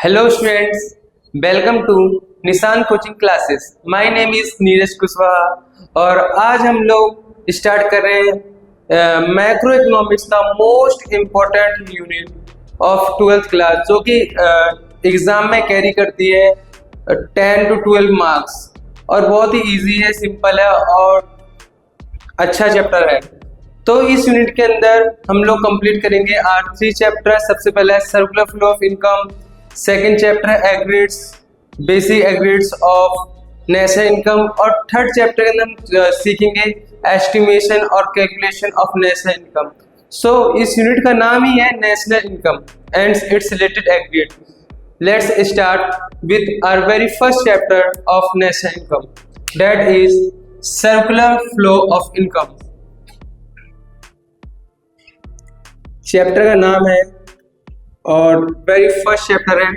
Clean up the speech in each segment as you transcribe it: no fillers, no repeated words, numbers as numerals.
Hello students, welcome to निशान coaching classes. My name is Neeraj Kushwaha और आज हम लोग स्टार्ट कर रहे हैं मैक्रो इकोनॉमिक्स का most important unit of 12th class, जो कि एग्जाम में कैरी करती है 10 to 12 मार्क्स और बहुत ही इजी है, सिंपल है और अच्छा चैप्टर है। तो इस यूनिट के अंदर हम लोग कंप्लीट करेंगे आर 3 चैप्टर। सबसे पहला है circular flow of income, second chapter है aggregates, basic aggregates of national income और थर्ड चैप्टर के अंदर हम सीखेंगे एस्टिमेशन और calculation of national income. So इस यूनिट का नाम ही है national income and its related aggregate. Let's start with our very first chapter of national income, that is circular flow of income. Chapter का नाम है और वेरी फर्स्ट चैप्टर है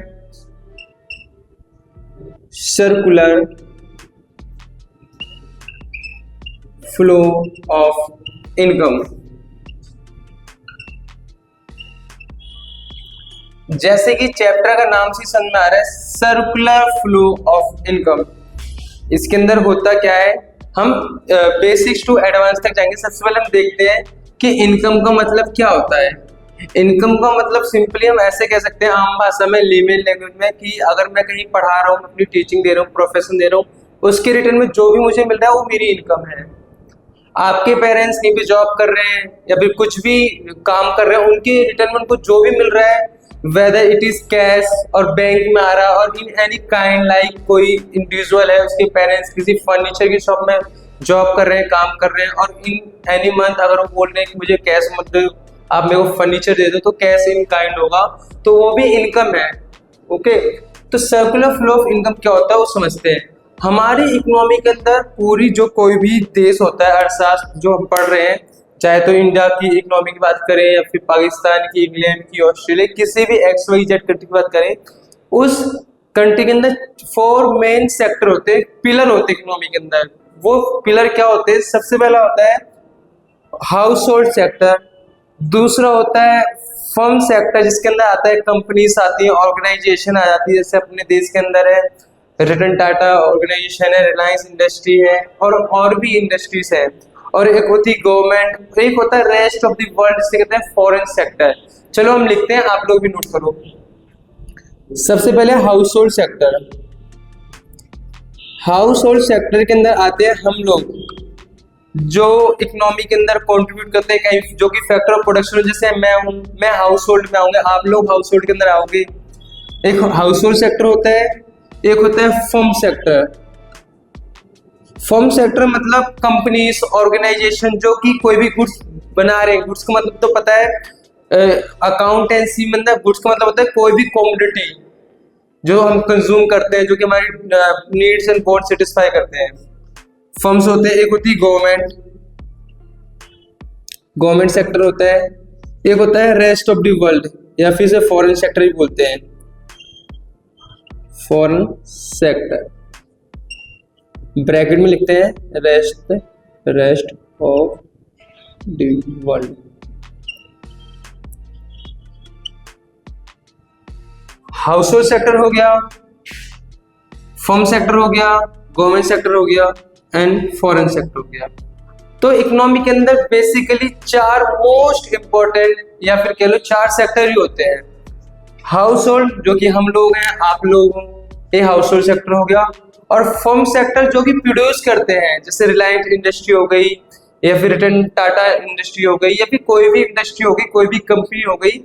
सर्कुलर फ्लो ऑफ इनकम। जैसे कि चैप्टर का नाम से समझ में आ रहा है, सर्कुलर फ्लो ऑफ इनकम। इसके अंदर होता क्या है, हम बेसिक्स टू एडवांस तक जाएंगे। सबसे पहले हम देखते हैं कि इनकम का मतलब क्या होता है। इनकम का मतलब सिंपली हम ऐसे कह सकते हैं आम भाषा में, लीमेल लैंग्वेज में, कि अगर मैं कहीं पढ़ा रहा हूँ, अपनी टीचिंग दे रहा हूँ, प्रोफेशन दे रहा हूँ, उसके रिटर्न में जो भी मुझे मिल रहा है वो मेरी इनकम है। आपके पेरेंट्स कहीं भी जॉब कर रहे हैं या फिर कुछ भी काम कर रहे हैं, उनके रिटर्न में उनको जो भी मिल रहा है, वेदर इट इज कैश और बैंक में आ रहा है और इन एनी काइंड, लाइक कोई इंडिविजुअल है, उसके पेरेंट्स किसी फर्नीचर की शॉप में जॉब कर रहे हैं, काम कर रहे हैं और इन एनी मंथ अगर वो बोल रहे हैं कि मुझे कैश मत दो, आप मेरे को फर्नीचर दे दो, तो कैश इन काइंड होगा, तो वो भी इनकम है। ओके, तो सर्कुलर फ्लो ऑफ इनकम क्या होता है वो समझते हैं। हमारी इकोनॉमी के अंदर पूरी जो कोई भी देश होता है, अर्थशास्त्र जो हम पढ़ रहे हैं, चाहे तो इंडिया की इकोनॉमी की बात करें या फिर पाकिस्तान की, इंग्लैंड की, ऑस्ट्रेलिया, किसी भी XYZ कंट्री की बात करें, उस कंट्री के अंदर 4 मेन सेक्टर होते हैं, पिलर होते हैं इकोनॉमी के अंदर। वो पिलर क्या होते हैं? सबसे पहला होता है हाउस होल्ड सेक्टर, दूसरा होता है फर्म सेक्टर, जिसके अंदर आता है कंपनीज आती है, ऑर्गेनाइजेशन आ जाती है, जैसे अपने देश के अंदर है रतन टाटा ऑर्गेनाइजेशन है, रिलायंस इंडस्ट्री है और भी इंडस्ट्रीज है। और एक होती है गवर्नमेंट, एक होता है रेस्ट ऑफ द वर्ल्ड, जिसे कहते हैं फॉरेन सेक्टर। चलो हम लिखते हैं, आप लोग भी नोट करो। सबसे पहले house hold sector. House hold sector के अंदर आते हैं हम लोग जो इकोनॉमी के अंदर कंट्रीब्यूट करते हैं, कहीं जो कि फैक्टर ऑफ प्रोडक्शन, जैसे मैं हूं, मैं हाउस होल्ड में आऊंगा, आप लोग हाउस होल्ड के अंदर आओगे। एक हाउस होल्ड सेक्टर होता है, एक होता है फर्म सेक्टर। फर्म सेक्टर मतलब कंपनीज, ऑर्गेनाइजेशन जो कि कोई भी गुड्स बना रहे हैं। गुड्स का मतलब तो पता है, अकाउंटेंसी में गुड्स का मतलब होता है कोई भी कमोडिटी जो हम कंज्यूम करते हैं, जो कि हमारी नीड्स एंड वांट्स सेटिस्फाई करते हैं। फर्म्स होते हैं, एक होती है गवर्नमेंट सेक्टर होता है, एक होता है रेस्ट ऑफ द वर्ल्ड या फिर से फॉरेन सेक्टर भी बोलते हैं, फॉरेन सेक्टर। ब्रैकेट में लिखते हैं rest of the world. House hold sector हो गया, फर्म सेक्टर हो गया, गवर्नमेंट सेक्टर हो गया एंड फॉरेन सेक्टर हो गया। तो इकोनॉमी के अंदर बेसिकली 4 मोस्ट इंपॉर्टेंट या फिर कह लो 4 सेक्टर ही होते हैं। हाउस होल्ड जो कि हम लोग हैं, आप लोग हो, ये हाउस होल्ड सेक्टर हो गया। और फर्म सेक्टर जो कि प्रोड्यूस करते हैं, जैसे रिलायंस इंडस्ट्री हो गई या फिर रतन टाटा इंडस्ट्री हो गई या फिर कोई भी इंडस्ट्री हो गई, कोई भी कंपनी हो गई,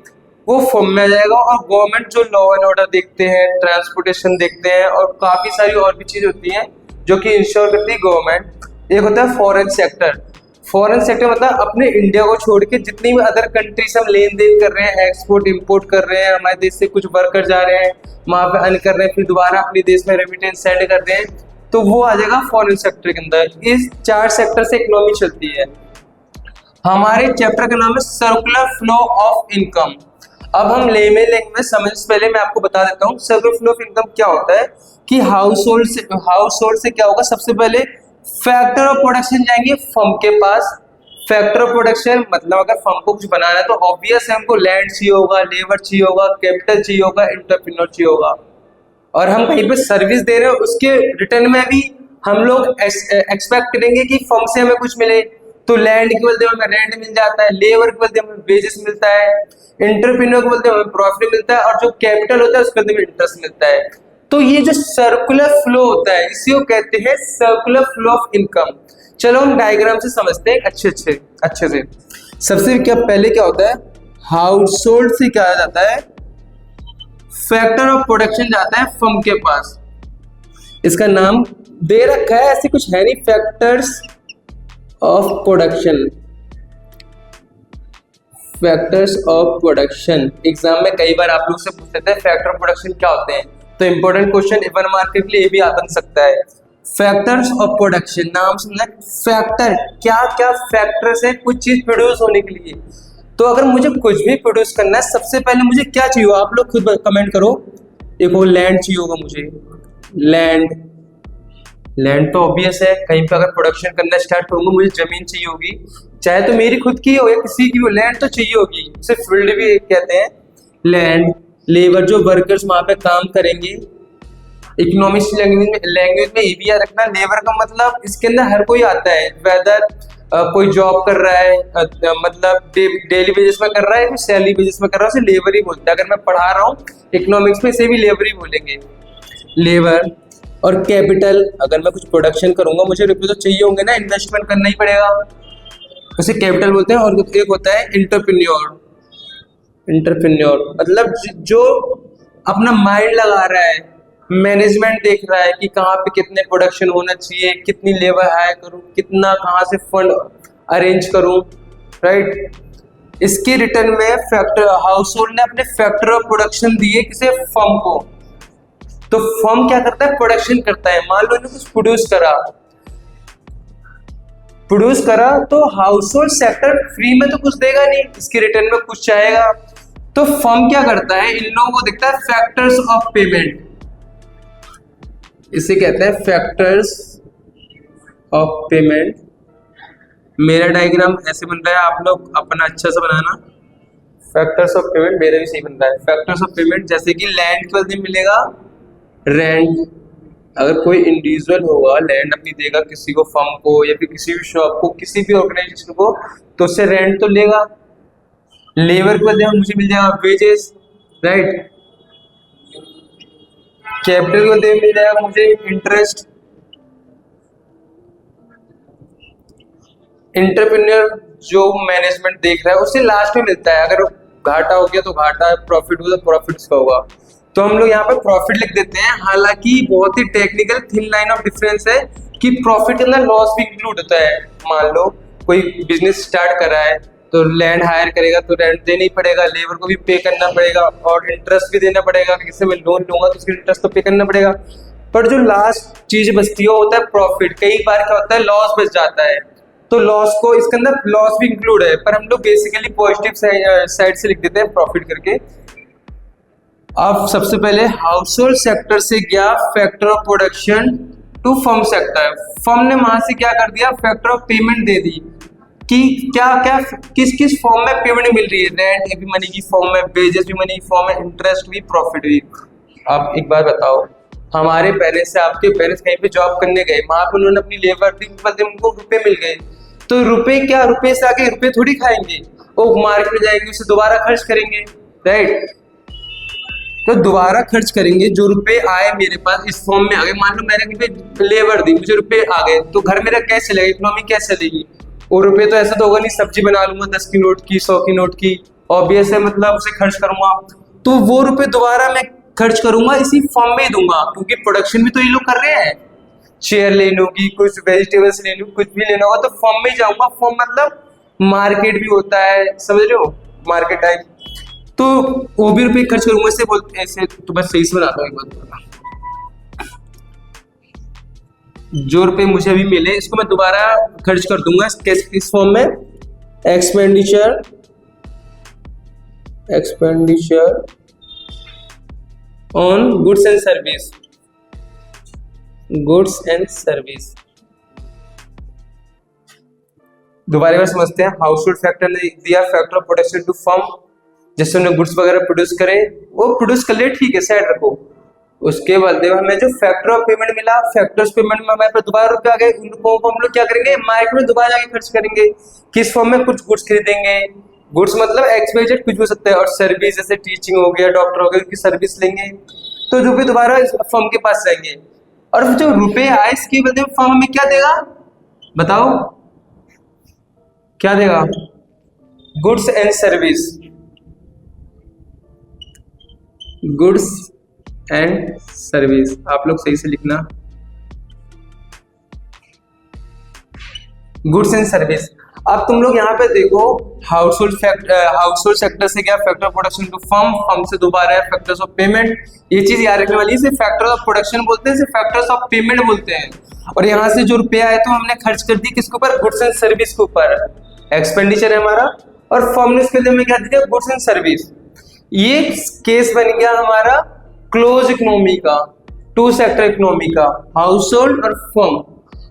वो फर्म में आ जाएगा। और गवर्नमेंट जो लॉ एंड ऑर्डर देखते हैं, ट्रांसपोर्टेशन देखते हैं और काफी सारी और भी चीज होती हैं जो कि इंश्योर करती है गवर्नमेंट। एक होता है फॉरेन सेक्टर। फॉरेन सेक्टर मतलब अपने इंडिया को छोड़ के जितनी भी अदर कंट्रीज हम लेन देन कर रहे हैं, एक्सपोर्ट इंपोर्ट कर रहे हैं, हमारे देश से कुछ वर्कर जा रहे हैं, वहां पे अर्न कर रहे हैं, फिर दोबारा अपने देश में रेमिटेंस सेंड कर रहे हैं, तो वो आ जाएगा फॉरेन सेक्टर के अंदर। इस 4 सेक्टर से इकोनॉमी चलती है। हमारे चैप्टर का नाम है सर्कुलर फ्लो ऑफ इनकम। अब हम लेमेल लैंग्वेज समझने से पहले मैं आपको बता देता हूँ सर्कुलर फ्लो ऑफ इनकम क्या होता है। कि हाउस होल्ड से क्या होगा, सबसे पहले फैक्टर ऑफ प्रोडक्शन जाएंगे फर्म के पास, फैक्टर ऑफ प्रोडक्शन मतलब अगर फर्म को कुछ बनाना है तो ऑब्वियस है हमको लैंड चाहिए होगा, लेबर चाहिए होगा, कैपिटल चाहिए होगा, एंटरप्रेन्योर चाहिए होगा। और हम कहीं पे सर्विस दे रहे हैं उसके रिटर्न में भी हम लोग एक्सपेक्ट करेंगे कि फर्म से हमें कुछ मिले। तो लैंड के बदले हमें रेंट मिल जाता है, लेबर के बदले हमें वेजेस मिलता है, एंटरप्रेन्योर के बदले हमें प्रॉफिट मिलता है, और जो कैपिटल होता है उसके बदले में इंटरेस्ट मिलता है। तो ये जो सर्कुलर फ्लो होता है इसी को कहते हैं सर्कुलर फ्लो ऑफ इनकम। चलो हम डायग्राम से समझते हैं अच्छे से। सबसे क्या पहले क्या होता है, हाउस होल्ड से क्या जाता है, फैक्टर ऑफ प्रोडक्शन जाता है फर्म के पास। इसका नाम दे रखा है, ऐसे कुछ है नहीं, factors of production. Factors of production exam में कई बार आप लोग से पूछ लेते हैं फैक्टर ऑफ प्रोडक्शन क्या होते हैं, तो इंपॉर्टेंट क्वेश्चन इवन मार्केट के लिए ये भी आ बन सकता है। फैक्टर्स ऑफ प्रोडक्शन नाम सुनना, फैक्टर क्या क्या फैक्टर्स है कुछ चीज प्रोड्यूस होने के लिए। तो अगर मुझे कुछ भी प्रोड्यूस करना है सबसे पहले मुझे क्या चाहिए, आप लोग खुद कमेंट करो। देखो लैंड चाहिए होगा मुझे, लैंड तो ऑब्वियस है, कहीं पे अगर प्रोडक्शन करना स्टार्ट करूंगा मुझे जमीन चाहिए होगी, चाहे तो मेरी खुद की हो या किसी की हो, लैंड तो चाहिए होगी। उसे फील्ड भी कहते हैं लैंड। लेबर जो वर्कर्स वहां पे काम करेंगे, इकोनॉमिक्स लैंग्वेज में ये भी याद रखना, लेबर का मतलब इसके अंदर हर कोई आता है, वेदर कोई जॉब कर रहा है मतलब डेली बेसिस में कर रहा है या सैलरी बेसिस में कर रहा है, उसे लेबर ही बोलता है। अगर मैं पढ़ा रहा हूँ इकोनॉमिक्स में इसे भी लेबर ही बोलेंगे, लेबर। और कैपिटल, अगर मैं कुछ प्रोडक्शन करूंगा मुझे रुपये तो चाहिए होंगे ना, इन्वेस्टमेंट करना ही पड़ेगा, उसे कैपिटल बोलते हैं। और एक होता है इंटरप्रेन्योर मतलब जो अपना माइंड लगा रहा है, मैनेजमेंट देख रहा है कि कहाँ पे कितने प्रोडक्शन होना चाहिए, कितनी लेबर हायर करूँ, कितना कहाँ से फंड अरेंज करूँ, राइट। इसके रिटर्न में फैक्टर हाउस होल्ड ने अपने फैक्टर ऑफ प्रोडक्शन दिए किसे, फर्म को। तो फर्म क्या करता है, प्रोडक्शन करता है। मान लो इन्होंने कुछ प्रोड्यूस करा तो हाउस होल्ड सेक्टर फ्री में तो कुछ देगा नहीं, इसके रिटर्न में कुछ चाहेगा। तो फर्म क्या करता है, इन लोगों को देखता है फैक्टर्स ऑफ पेमेंट, इसे कहते हैं फैक्टर्स ऑफ पेमेंट। मेरा डायग्राम ऐसे बन रहा है, आप लोग अपना अच्छा सा बनाना। फैक्टर्स ऑफ पेमेंट मेरा भी सही बन रहा है। फैक्टर्स ऑफ पेमेंट जैसे कि लैंड के बदले मिलेगा रेंट, अगर कोई इंडिविजुअल होगा लैंड अपनी देगा किसी को, फर्म को या फिर किसी भी शॉप को, किसी भी ऑर्गेनाइजेशन को, तो उससे रेंट तो लेगा। लेबर के बदले मुझे मिल जाएगा वेजेस, राइट। कैपिटल के बदले मिल जाएगा मुझे इंटरेस्ट। एंटरप्रेन्योर जो मैनेजमेंट देख रहा है उससे लास्ट में मिलता है, अगर घाटा हो गया तो घाटा, प्रॉफिट हुआ तो प्रॉफिट उसका होगा। तो हम लोग यहाँ पे प्रॉफिट लिख देते हैं, हालांकि बहुत ही technical thin line of difference है कि प्रॉफिट के अंदर लॉस भी इंक्लूड होता है। मान लो कोई बिजनेस स्टार्ट कर रहा है तो लैंड हायर करेगा तो रेंट देना ही पड़ेगा, लेबर को भी पे करना पड़ेगा और इंटरेस्ट भी देना पड़ेगा। किसी मैं लोन लूंगा तो उसके इंटरेस्ट तो पे करना पड़ेगा। पर जो लास्ट चीज बचती है वो होता है प्रॉफिट। कई बार क्या होता है लॉस बच जाता है, तो लॉस को इसके अंदर लॉस भी इंक्लूड है, पर हम लोग बेसिकली पॉजिटिव साइड से लिख देते हैं प्रॉफिट करके। अब सबसे पहले हाउस होल्ड सेक्टर से गया factor of production to firm sector. Firm ने वहां से क्या कर दिया, फैक्टर ऑफ पेमेंट दे दी कि क्या क्या किस किस फॉर्म में पेमेंट मिल रही है, रेंट भी मनी की फॉर्म में, वेजेस भी मनी की फॉर्म में, इंटरेस्ट भी, प्रॉफिट भी। आप एक बार बताओ, हमारे पेरेंट्स से आपके पेरेंट्स कहीं पे जॉब करने गए, वहां पर उन्होंने अपनी लेबर दी, उनको रुपए मिल गए, तो रुपए क्या, रुपए से आके रुपए थोड़ी खाएंगे, वो मार्केट में जाएंगे उसे दोबारा खर्च करेंगे, राइट। तो दोबारा खर्च करेंगे, जो रुपए आए मेरे पास इस फॉर्म में आ गए, मान लो मैंने लेबर दी, मुझे रुपए आ गए, तो घर मेरा कैसे चलेगा, इकोनॉमी कैसे चलेगी। और रुपए तो ऐसा तो होगा नहीं सब्जी बना लूंगा 10 की नोट की, 100 की नोट की, ऑब्वियस है, मतलब उसे खर्च करूंगा, तो वो रुपए दोबारा मैं खर्च करूंगा इसी फॉर्म में ही दूंगा, क्योंकि प्रोडक्शन भी तो ये लोग कर रहे हैं। चेयर ले लूंगी, कुछ वेजिटेबल्स ले लूँ, कुछ भी लेना होगा तो फॉर्म में ही जाऊंगा। फॉर्म मतलब मार्केट भी होता है, समझ रहे हो, मार्केट टाइप। तो वो भी रुपये खर्च करूंगा, ऐसे बोलते ऐसे, तो बस सही से बनाता हूँ एक बात। जो रुपए मुझे अभी मिले इसको मैं दोबारा खर्च कर दूंगा इस फॉर्म में, expenditure on goods and service, goods and service. दोबारा एक बार समझते हैं। हाउस होल्ड फैक्टर ने दिया, factor of production to firm, जैसे उन्हें गुड्स वगैरह प्रोड्यूस करे, वो प्रोड्यूस कर ले, ठीक है, साइड रखो। उसके बाद हमें जो फैक्टर ऑफ पेमेंट मिला, फैक्टर्स पेमेंट में हमारे पास दोबारा रुपए आ गए, उनको हम लोग क्या करेंगे, मार्केट में दोबारा जाके खर्च करेंगे। किस फॉर्म में, कुछ गुड्स खरीदेंगे, गुड्स मतलब एक्सवाइजेड कुछ हो सकता है, और सर्विस जैसे टीचिंग हो गया, डॉक्टर हो गया, उनकी सर्विस लेंगे, तो रुपए दोबारा फर्म के पास जाएंगे। और जो रुपए आए इसके बदले फर्म हमें क्या देगा, बताओ क्या देगा, goods and service, goods and service. आप लोग सही से लिखना, गुड्स एंड सर्विस। अब तुम लोग यहाँ पे देखो, हाउस होल्ड सेक्टर से क्या, factor of production to firm, firm से दोबारा है फैक्टर्स ऑफ पेमेंट। ये चीज याद रखने वाली है, सिर्फ फैक्टर्स ऑफ प्रोडक्शन बोलते हैं, सिर्फ फैक्टर्स ऑफ पेमेंट बोलते हैं। और यहाँ से जो रुपए आए तो हमने खर्च कर दी किसके ऊपर, गुड्स एंड सर्विस के ऊपर, एक्सपेंडिचर है हमारा, और फर्म ने उसके लिए हमें क्या दिया, गुड्स एंड सर्विस। ये केस बन गया हमारा क्लोज इकोनॉमी का, टू सेक्टर इकोनॉमी का, हाउस होल्ड और फर्म।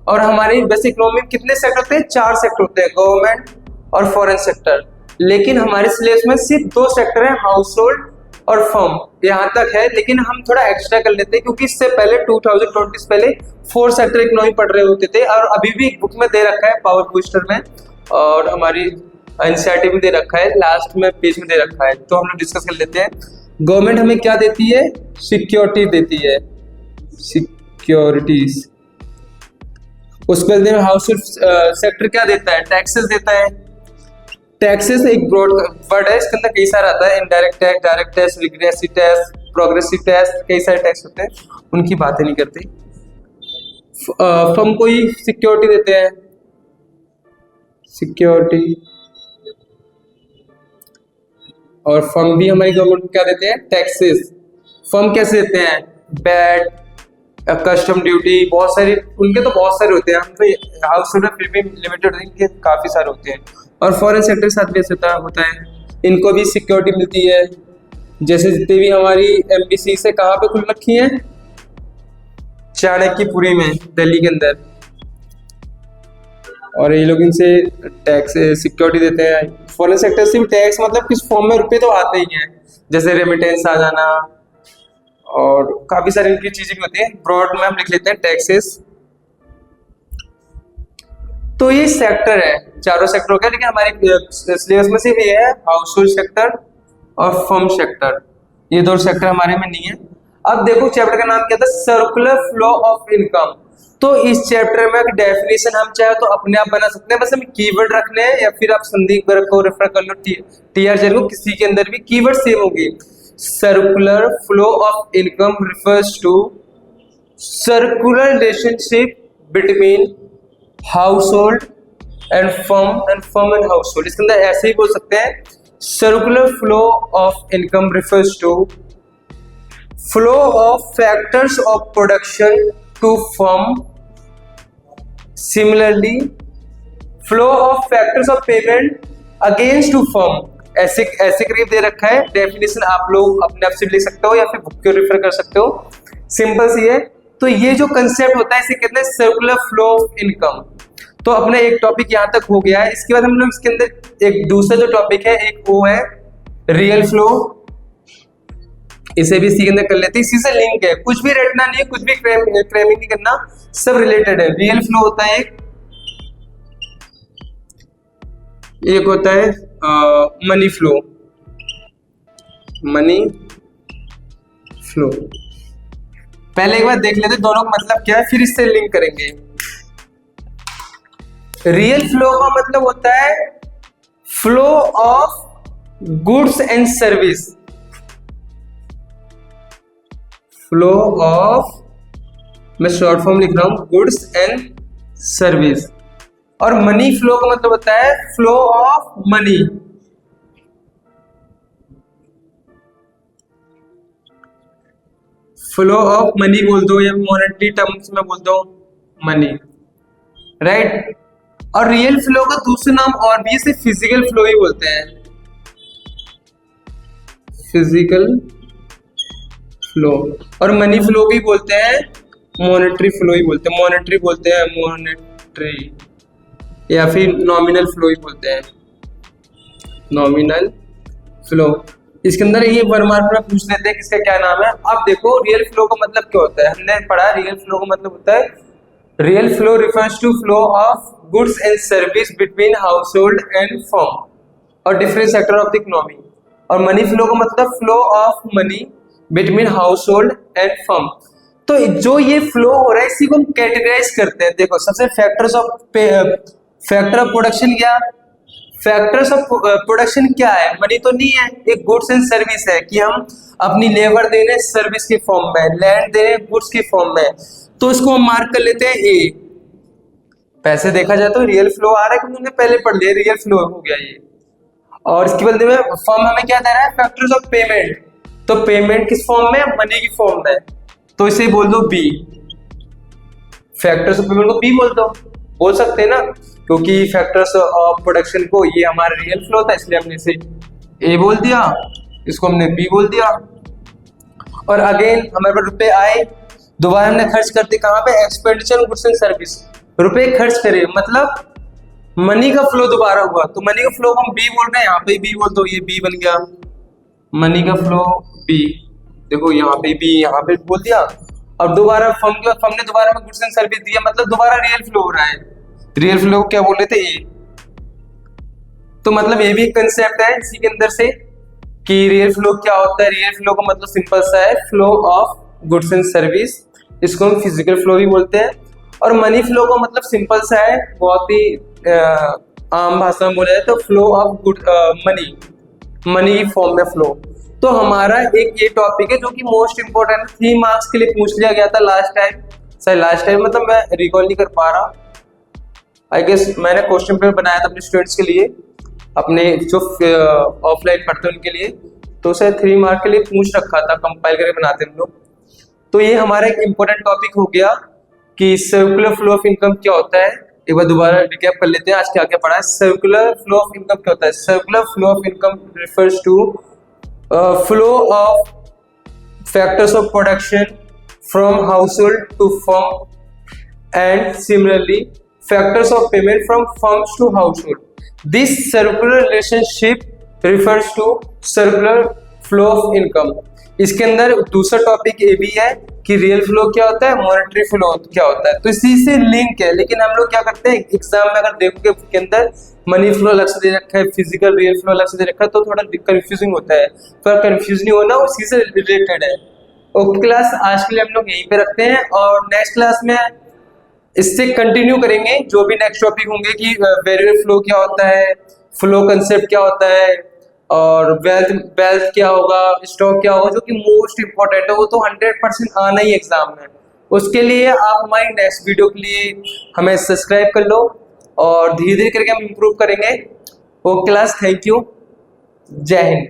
और हमारी वैसे इकोनॉमी में कितने सेक्टर होते हैं, 4 सेक्टर होते हैं, गवर्नमेंट और फॉरेन सेक्टर। लेकिन हमारे सिलेबस में सिर्फ 2 सेक्टर है, हाउस होल्ड और फर्म, यहाँ तक है। लेकिन हम थोड़ा एक्स्ट्रा कर लेते हैं, क्योंकि इससे पहले 2020 से पहले 4 सेक्टर इकोनॉमी पढ़ रहे होते थे, और अभी भी बुक में दे रखा है पावर बूस्टर में, और हमारी एनसीईआरटी में दे रखा है, लास्ट में पेज में दे रखा है, तो हम लोग डिस्कस कर लेते हैं। गवर्नमेंट हमें क्या देती है, सिक्योरिटी देती है, सिक्योरिटीज। उसके बाद हाउस होल्ड सेक्टर क्या देता है, टैक्सेस देता है। टैक्सेस एक ब्रॉड वर्ड है, इसके अंदर कई सारा आता है, indirect tax, direct tax, regressive tax, progressive tax, कई सारे टैक्स होते हैं, उनकी बातें नहीं करते। फर्म को ही सिक्योरिटी देते हैं, सिक्योरिटी, और फर्म भी हमारी गवर्नमेंट को क्या देते हैं, टैक्सेस। फर्म कैसे देते हैं, वैट, कस्टम ड्यूटी, बहुत सारे उनके तो बहुत सारे होते हैं, हम तो हाउस होल्ड फिर भी लिमिटेड इनके काफी सारे होते हैं। और फॉरेन सेक्टर के साथ भी ऐसा होता है, इनको भी सिक्योरिटी मिलती है। जैसे जितने भी हमारी एमबीसी से कहाँ पे खुल रखी है, चाणक्यपुरी में, दिल्ली के अंदर, और ये लोग इनसे टैक्स सिक्योरिटी देते हैं। फॉरेन सेक्टर से भी टैक्स मतलब किस फॉर्म में रुपए तो आते ही हैं, जैसे रेमिटेंस आ जाना, और काफी सारी इनकी चीजें भी होती हैं। ब्रॉड में हम लिख लेते हैं टैक्सेस। तो ये सेक्टर है, चारों सेक्टर हो गया, लेकिन हमारे सिलेबस में सिर्फ ये है हाउस होल्ड सेक्टर और फर्म सेक्टर, ये 2 सेक्टर हमारे में नहीं है। अब देखो चैप्टर का नाम क्या था, सर्कुलर फ्लो ऑफ इनकम। तो इस चैप्टर में डेफिनेशन हम चाहे तो अपने आप बना सकते हैं, बस हमें कीवर्ड रखने हैं, या फिर आप संदीप वर्ग को रेफर कर लो, टीआर को, किसी के अंदर भी कीवर्ड सेम होगी। Circular flow of income refers to circular relationship between house hold and firm and house hold. इसके अंदर ऐसे ही बोल सकते हैं, circular flow of income refers to flow of factors of production to firm, similarly flow of factors of payment against to firm. ऐसे करीब दे रखा है, डेफिनेशन आप लोग अपने आप से लिख सकते हो या फिर बुक को रेफर कर सकते हो, सिंपल सी है। तो ये जो कंसेप्ट होता है इसे कहते हैं सर्कुलर फ्लो ऑफ इनकम। तो अपना एक टॉपिक यहाँ तक हो गया है। इसके बाद हम लोग इसके अंदर एक दूसरा जो टॉपिक है, एक वो है रियल फ्लो, इसे भी इसी के अंदर कर लेते हैं, इसी से लिंक है, कुछ भी रटना नहीं है, कुछ भी क्रेमिंग नहीं करना, सब रिलेटेड है। रियल फ्लो होता है एक होता है मनी फ्लो, मनी फ्लो। पहले एक बार देख लेते दोनों का मतलब क्या है, फिर इससे लिंक करेंगे। रियल फ्लो का मतलब होता है flow of goods and service, flow of, मैं शॉर्ट फॉर्म लिख रहा हूं, गुड्स एंड सर्विस। और मनी फ्लो का मतलब होता है flow of money, flow of money बोल दो, या मॉनेटरी टर्म्स में बोल दो मनी, राइट। और रियल फ्लो का दूसरा नाम और भी, इसे फिजिकल फ्लो ही बोलते हैं, फिजिकल फ्लो। और मनी फ्लो भी बोलते हैं, मॉनेटरी फ्लो ही बोलते हैं, मॉनेटरी बोलते हैं, मॉनेटरी या फिर नॉमिनल फ्लो ही बोलते हैं, नॉमिनल फ्लो। इसके अंदर ये 1 मार्क में पूछ लेते हैं कि इसका क्या नाम है। अब देखो रियल फ्लो का मतलब क्या होता है, हमने पढ़ा रियल फ्लो का मतलब होता है real flow refers to flow of goods and service between house hold and firm और different sector of the economy. और मनी फ्लो का मतलब flow of money between house hold and firm. तो जो ये फ्लो हो रहा है इसी को हम कैटेगराइज करते हैं। देखो सबसे फैक्टर ऑफ प्रोडक्शन क्या, फैक्टर्स ऑफ प्रोडक्शन क्या है, मनी तो नहीं है, एक गुड्स एंड सर्विस है कि हम अपनी लेबर दे रहे हैं सर्विस के फॉर्म में, लैंड दे रहे हैं गुड्स के फॉर्म में, तो इसको हम मार्क कर लेते हैं ए। पैसे देखा जाए तो रियल फ्लो आ रहा है क्योंकि हमने पहले पढ़ लिया, रियल फ्लो हो गया ये। और इसके बदले में फर्म हमें क्या दे रहा है, फैक्टर्स ऑफ पेमेंट, तो पेमेंट किस फॉर्म में, मनी की फॉर्म में, तो इसे बोल दो बी। फैक्टर्स ऑफ पेमेंट को बी बोल सकते हैं ना, क्योंकि फैक्टर्स ऑफ प्रोडक्शन को ये हमारा रियल फ्लो था इसलिए हमने इसे ए बोल दिया, इसको हमने बी बोल दिया। और अगेन हमारे पास रुपए आए, दोबारा हमने खर्च करते कहाँ पे, एक्सपेंडिचर गुड्स एंड सर्विस, रुपए खर्च करे मतलब मनी का फ्लो दोबारा हुआ, तो मनी का फ्लो हम बी बोल रहे हैं, यहाँ पे बी बोल दो, ये बी बन गया मनी का फ्लो बी। देखो यहाँ पे बी यहाँ पे बोल दिया। अब दोबारा फर्म ने दोबारा में गुड्स एंड सर्विस दिया मतलब दोबारा रियल फ्लो हो रहा है, रियल फ्लो क्या बोल रहे थे ए। तो मतलब ये भी एक कंसेप्ट है इसी के अंदर से कि रियल फ्लो क्या होता है। रियल फ्लो का मतलब सिंपल सा है flow of goods and service, इसको हम फिजिकल फ्लो भी बोलते हैं। और मनी फ्लो का मतलब सिंपल सा है, बहुत ही आम भाषा में बोला जाए तो flow of good money form में फ्लो। तो हमारा एक ये टॉपिक है जो कि मोस्ट इंपोर्टेंट 3 मार्क्स के लिए पूछ लिया गया था लास्ट टाइम मतलब मैं रिकॉल नहीं कर पा रहा, आई गेस मैंने क्वेश्चन पेपर बनाया था अपने स्टूडेंट्स के लिए, अपने जो ऑफलाइन पढ़ते हैं उनके लिए, तो उसे 3 मार्क के लिए पूछ रखा था, कंपाइल करके बनाते हम लोग। तो ये हमारा एक इम्पोर्टेंट टॉपिक हो गया कि सर्कुलर फ्लो ऑफ इनकम क्या होता है। एक बार दोबारा रिकैप कर लेते हैं आज क्या क्या पढ़ा है। सर्कुलर फ्लो ऑफ इनकम क्या होता है, circular flow of income refers to flow of factors of production from household to firm and similarly factors of payment from firms to household. This circular relationship refers to circular flow of income. इसके अंदर दूसरा topic ये भी है कि real flow क्या होता है, मॉनेटरी फ्लो क्या होता है, तो इसी से लिंक है। लेकिन हम लोग क्या करते हैं एग्जाम में अगर देखोगे के अंदर मनी फ्लो अलग से दे रखा है, फिजिकल रियल फ्लो अलग से दे रखा है, तो थोड़ा कंफ्यूजिंग होता है, पर कंफ्यूज नहीं होना, उसी से रिलेटेड है। ओके क्लास, आज के लिए हम लोग यहीं पे रखते हैं और नेक्स्ट क्लास में इससे कंटिन्यू करेंगे जो भी नेक्स्ट टॉपिक होंगे कि वेरिएबल फ्लो क्या होता है, फ्लो कंसेप्ट क्या होता है, और वेल्थ क्या होगा, स्टॉक क्या होगा, जो कि मोस्ट इंपॉर्टेंट है, वो तो 100% आना ही एग्जाम में। उसके लिए आप हमारी नेक्स्ट वीडियो के लिए हमें सब्सक्राइब कर लो और धीरे धीरे करके हम इम्प्रूव करेंगे। ओके क्लास, थैंक यू, जय हिंद।